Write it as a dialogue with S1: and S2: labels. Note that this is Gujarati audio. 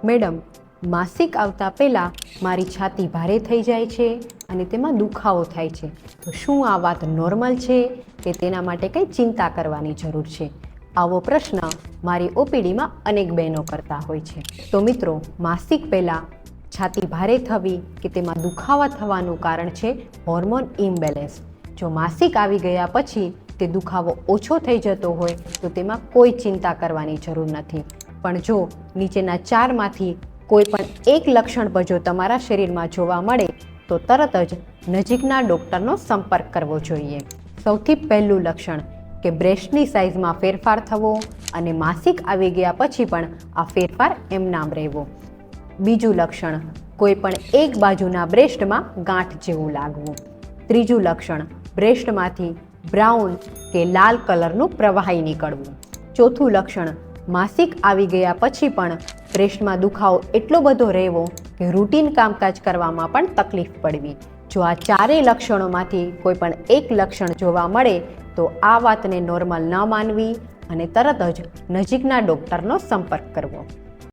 S1: મેડમ, માસિક આવતા પહેલાં મારી છાતી ભારે થઈ જાય છે અને તેમાં દુખાવો થાય છે. તો શું આ વાત નોર્મલ છે કે તેના માટે કંઈ ચિંતા કરવાની જરૂર છે? આવો પ્રશ્ન મારી ઓપીડીમાં અનેક બહેનો કરતા હોય છે. તો મિત્રો, માસિક પહેલાં છાતી ભારે થવી કે તેમાં દુખાવા થવાનું કારણ છે હોર્મોન ઇમ્બેલેન્સ. જો માસિક આવી ગયા પછી તે દુખાવો ઓછો થઈ જતો હોય તો તેમાં કોઈ ચિંતા કરવાની જરૂર નથી. પણ જો નીચેના 4માંથી કોઈ પણ એક લક્ષણ જો તમારા શરીરમાં જોવા મળે તો તરત જ નજીકના ડૉક્ટરનો સંપર્ક કરવો જોઈએ. સૌથી પહેલું લક્ષણ કે બ્રેસ્ટની સાઇઝમાં ફેરફાર થવો અને માસિક આવી ગયા પછી પણ આ ફેરફાર એમનામ રહેવો. બીજું લક્ષણ, કોઈ પણ એક બાજુના બ્રેસ્ટમાં ગાંઠ જેવું લાગવું. ત્રીજું લક્ષણ, બ્રેસ્ટમાંથી બ્રાઉન કે લાલ કલરનું પ્રવાહી નીકળવું. ચોથું લક્ષણ, માસિક આવી ગયા પછી પણ બ્રેસ્ટમાં દુખાવો એટલો બધો રહેવો કે રૂટીન કામકાજ કરવામાં પણ તકલીફ પડવી. જો આ ચારેય લક્ષણોમાંથી કોઈ પણ એક લક્ષણ જોવા મળે તો આ વાતને નોર્મલ ન માનવી અને તરત જ નજીકના ડૉક્ટરનો સંપર્ક કરવો.